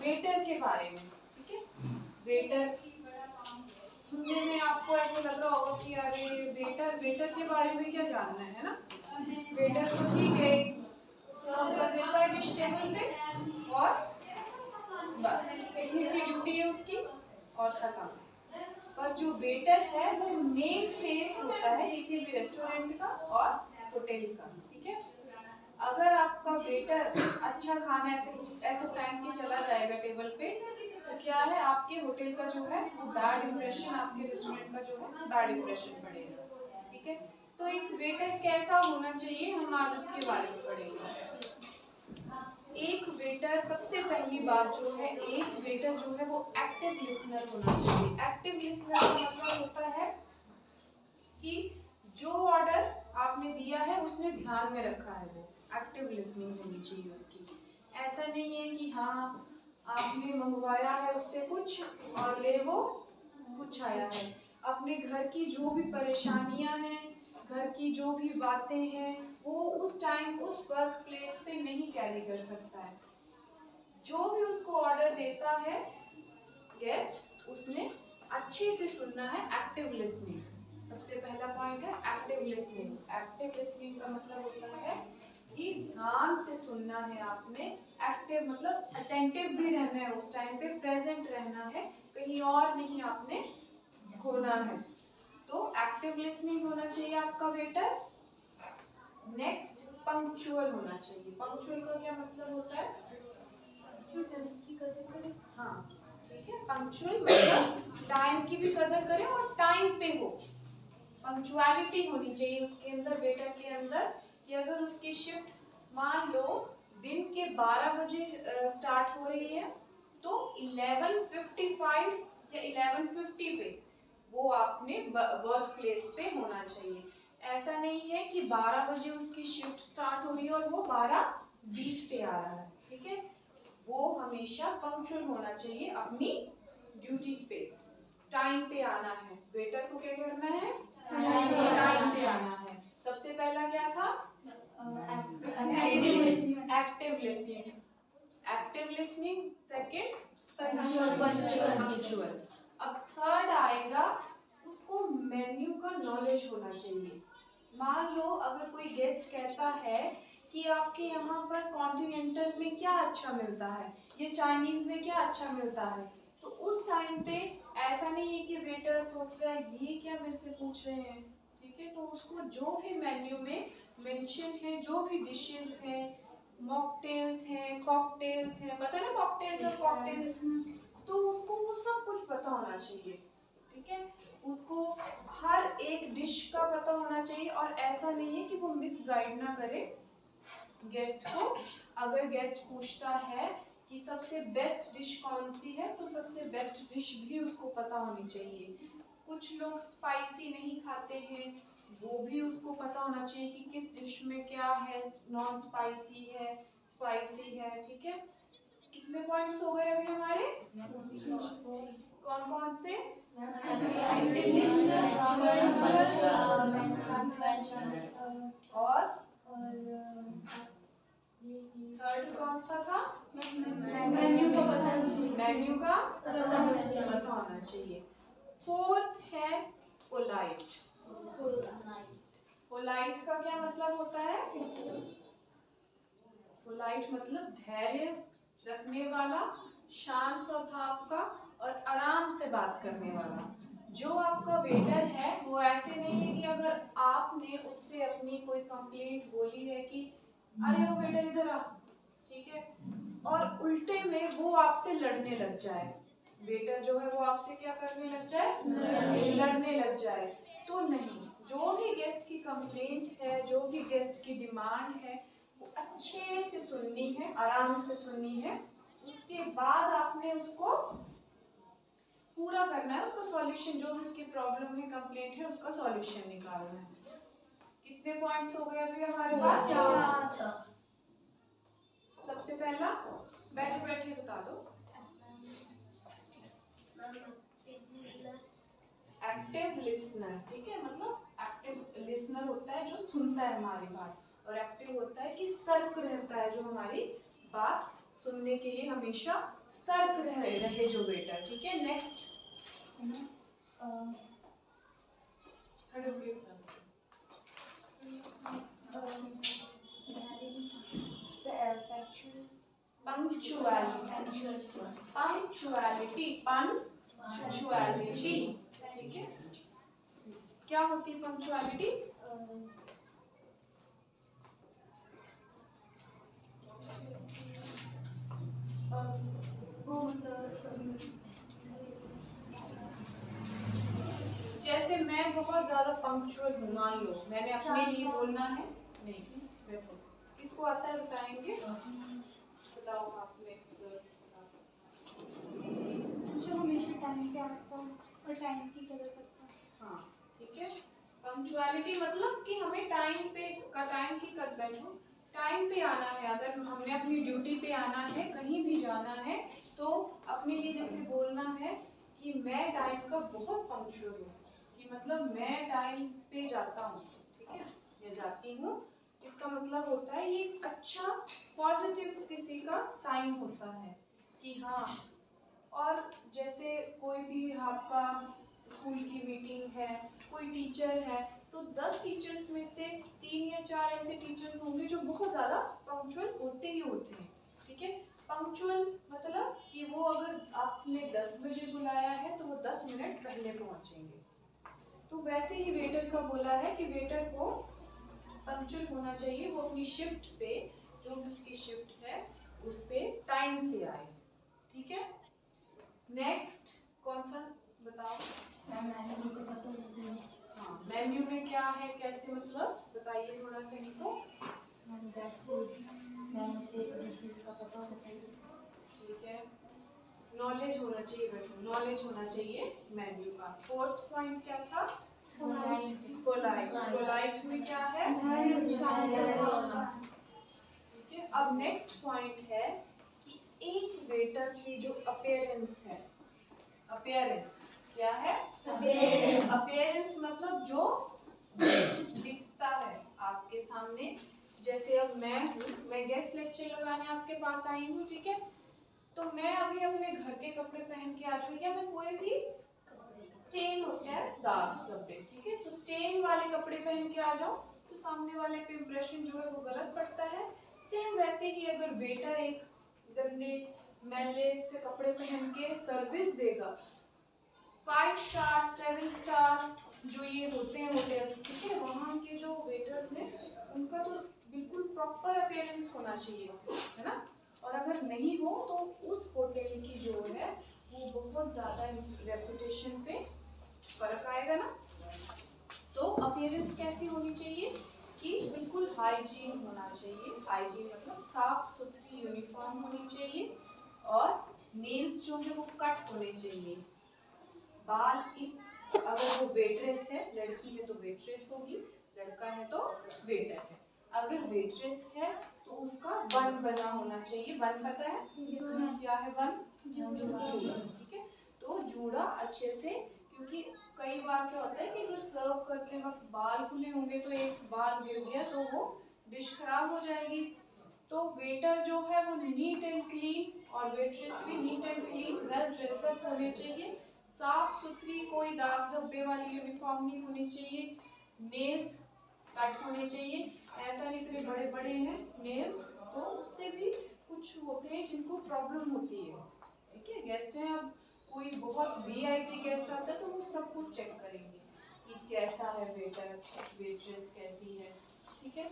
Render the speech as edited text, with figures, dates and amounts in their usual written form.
Waiter के बारे में, ठीक है। वेटर सुनने में आपको ऐसे लग रहा होगा कि अरे वेटर के बारे में क्या जानना है ना। वेटर तो ठीक है, सर्व कर देता है डिश टेबल पे और बस इतनी सी ड्यूटी है उसकी और खत्म। पर जो वेटर है वो मेन फेस होता है किसी भी रेस्टोरेंट का और होटल का, ठीक है। अगर आपका वेटर अच्छा खाना ऐसे ऐसे फेंक के चला जाएगा टेबल पे तो क्या है, आपके होटल का जो है वो बैड इंप्रेशन, आपके रेस्टोरेंट का जो है बैड इंप्रेशन पड़ेगा, ठीक है। तो एक वेटर कैसा होना चाहिए, हम आज उसके बारे में पढ़ेंगे। एक वेटर, सबसे पहली बात जो है, एक वेटर जो है वो एक्टिव लिसनर होना चाहिए। एक्टिव लिसनर का मतलब होता है कि जो ऑर्डर आपने दिया है उसने ध्यान में रखा है, वो एक्टिव लिसनिंग होनी चाहिए उसकी। ऐसा नहीं है कि हाँ आपने मंगवाया है उससे कुछ और ले वो कुछ आया है। अपने घर की जो भी परेशानियां हैं, घर की जो भी बातें हैं, वो उस टाइम उस वर्क प्लेस पे नहीं कैरी कर सकता है। जो भी उसको ऑर्डर देता है गेस्ट, उसने अच्छे से सुनना है, एक्टिव लिसनिंग। सबसे पहला पॉइंट है एक्टिव लिसनिंग। एक्टिव लिसनिंग का मतलब होता है कि ध्यान से सुनना है आपने। एक्टिव मतलब अटेंटिव भी रहना है, उस टाइम पे प्रेजेंट रहना है, कहीं और नहीं आपने खोना है। तो एक्टिव लिसनिंग होना चाहिए आपका वेटर। नेक्स्ट, पंक्चुअल होना चाहिए। पंक्चुअल का क्या मतलब होता है? हाँ ठीक है, पंक्चुअल मतलब टाइम की भी कदर करे और टाइम पे हो। पंक्चुअलिटी होनी चाहिए उसके अंदर, वेटर के अंदर, कि अगर उसकी शिफ्ट मान लो दिन के 12 बजे स्टार्ट हो रही है तो 11:55 या 11:50 पे वो आपने वर्क प्लेस पे होना चाहिए। ऐसा नहीं है कि 12 बजे उसकी शिफ्ट स्टार्ट हो रही है और वो 12:20 पे आ रहा है, ठीक है। वो हमेशा पंक्चुअल होना चाहिए अपनी ड्यूटी पे, टाइम पे आना है। वेटर को क्या करना है? टाइम पे आना है। सबसे पहला क्या था? Active listening. Active listening second punctual. अब थर्ड आएगा, उसको मेन्यू का नॉलेज होना चाहिए। मान लो अगर कोई गेस्ट कहता है कि आपके यहाँ पर कॉन्टिनेंटल में क्या अच्छा मिलता है, ये चाइनीज में क्या अच्छा मिलता है, तो उस टाइम पे ऐसा नहीं है कि वेटर सोच रहा है ये क्या मेरे से पूछ रहे हैं, ठीक है। तो उसको जो भी मेन्यू में मेंशन है, जो भी डिशेस हैं, मॉकटेल्स हैं, कॉकटेल्स हैं, पता है ना कॉकटेल्स और कॉकटेल्स, तो उसको वो सब कुछ पता होना चाहिए, ठीक है। उसको हर एक डिश का पता होना चाहिए और ऐसा नहीं है कि वो मिसगाइड ना करे गेस्ट को। अगर गेस्ट पूछता है कि सबसे बेस्ट डिश कौन सी है, तो सबसे बेस्ट डिश भी उसको पता होनी चाहिए। कुछ लोग स्पाइसी नहीं खाते हैं, वो भी उसको पता होना चाहिए कि किस डिश में क्या है, नॉन स्पाइसी है, स्पाइसी है, ठीक है। कितने पॉइंट्स हो गए अभी हमारे? कौन कौन से? और थर्ड कौन सा था? मेन्यू का पता होना चाहिए। फोर्थ है पोलाइट। पोलाइट का क्या मतलब होता है? पोलाइट मतलब धैर्य रखने वाला, शांत स्वभाव का और आराम से बात करने वाला। जो आपका वेटर है वो ऐसे नहीं है कि अगर आपने उससे अपनी कोई कंप्लेंट बोली है कि अरे वो वेटर इधर आ, ठीक है, और उल्टे में वो आपसे लड़ने लग जाए, वेटर जो है वो आपसे क्या करने लग जाए? लड़ने लग जाए, तो नहीं। जो भी गेस्ट की कंप्लेंट है, जो भी गेस्ट की डिमांड है, वो अच्छे से सुननी है, आराम से सुननी है। उसके बाद आपने उसको पूरा करना है, उसका सॉल्यूशन, जो भी उसकी प्रॉब्लम है, कंप्लेंट है, उसका सॉल्यूशन निकालना है। कितने पॉइंट्स हो गए अभी हमारे पास? सबसे पहला, बैठे बैठे बता दो। एक्टिव लिसनर, ठीक है, मतलब एक्टिव लिसनर होता है जो सुनता है हमारी बात, और एक्टिव होता है कि सतर्क रहता है, जो हमारी बात सुनने के लिए हमेशा सतर्क रहे जो वेटर, ठीक है। नेक्स्ट खड़े होके पंक्चुअलिटी, ठीक है। क्या होती है पंक्चुअलिटी? जैसे मैं बहुत ज्यादा पंक्चुअल हूँ, मान लो मैंने अपने लिए बोलना है, नहीं मैं किसको आता है बताएंगे? बताओ आप नेक्स्ट जो हमेशा टाइम पे आता है और टाइम की कदर करता है। हाँ ठीक है। पंक्चुअलिटी मतलब कि हमें टाइम की कदर, बैठो, टाइम पे आना है। अगर हमने अपनी ड्यूटी पे आना है, कहीं भी जाना है, तो अपने लिए जैसे बोलना है कि मैं टाइम का बहुत पंक्चुअल हूँ, कि मतलब मैं टाइम पे जाता हूँ, ठीक है, या जाती हूँ। इसका मतलब होता है ये अच्छा पॉजिटिव किसी का साइन होता है कि हाँ। और जैसे कोई भी आपका स्कूल की मीटिंग है, कोई टीचर है, तो 10 टीचर्स में से 3 या 4 ऐसे टीचर्स होंगे जो बहुत ज़्यादा पंक्चुअल होते ही होते हैं, ठीक है। पंक्चुअल मतलब कि वो अगर आपने 10 बजे बुलाया है तो वो 10 मिनट पहले पहुंचेंगे। तो वैसे ही वेटर का बोला है कि वेटर को पंक्चुअल होना चाहिए, वो अपनी शिफ्ट पे, जो भी उसकी शिफ्ट है उस पे टाइम से आए, ठीक है। नेक्स्ट कौन सा बताओ? मेन्यू का पता होना चाहिए। हाँ, मेन्यू में क्या है, कैसे, मतलब बताइए थोड़ा सा इनको। मेन्यू से डिशेस का पता होना चाहिए। ठीक है, नॉलेज होना चाहिए, बेटा नॉलेज होना चाहिए मेन्यू का। फोर्थ पॉइंट क्या था? पोलाइट। पोलाइट में क्या है? ठीक है। अब नेक्स्ट पॉइंट है कि एक वेटर की जो अपीयरेंस है, अपीयरेंस क्या है? अपीयरेंस मतलब जो दिखता है आपके सामने। जैसे अब मैं हूँ, मैं गेस्ट लेक्चर लगाने आपके पास आई हूँ, ठीक है, तो मैं अभी अपने घर के कपड़े पहन के आ जाऊँ, या मैं कोई भी स्टेन होते हैं, दाग धब्बे, ठीक है, तो स्टेन वाले कपड़े पहन के आ जाओ तो सामने वाले पे इम्प्रेशन जो है वो गलत पड़ता है। सेम वैसे ही अगर वेटर एक गंदे मैले से कपड़े पहन के सर्विस देगा, 5 स्टार 7 स्टार जो ये होते हैं होटल्स, ठीक है, वहाँ के जो वेटर्स हैं उनका तो बिल्कुल प्रॉपर अपीयरेंस होना चाहिए, है ना। और अगर नहीं हो तो उस होटल की जो है वो बहुत ज़्यादा रेपुटेशन पे फर्क आएगा ना। तो अपीयरेंस कैसी होनी चाहिए कि बिल्कुल हाइजीन होना चाहिए। हाइजीन मतलब साफ सुथरी यूनिफॉर्म होनी चाहिए, और नेल्स जो है वो कट होने चाहिए। बाल की, अगर वो वेट्रेस है, लड़की है तो वेट्रेस होगी, लड़का है तो वेटर है। अगर वेट्रेस है तो उसका बन बना होना चाहिए। बन पता है क्या है? बन जूड़ा, ठीक है। तो जूड़ा अच्छे से, क्योंकि कई बार क्या होता है कि अगर सर्व करते वक्त बाल खुले होंगे तो एक बाल गिर गया तो वो डिश खराब हो जाएगी। तो वेटर जो है वो नीट एंड क्लीन, और वेट्रेस भी neat and clean, well dress up होने चाहिए, साफ सुथरी, कोई दाग धब्बे वाली यूनिफॉर्म नहीं होनी चाहिए। नेल्स कट होने चाहिए, ऐसा नहीं इतने बड़े बड़े हैं नेल्स, तो उससे भी कुछ होते हैं जिनको प्रॉब्लम होती है, ठीक है। गेस्ट हैं, अब कोई बहुत वीआईपी गेस्ट आता है तो वो सब कुछ चेक करेंगे कि कैसा है वेटर, वेट्रेस कैसी है, ठीक है।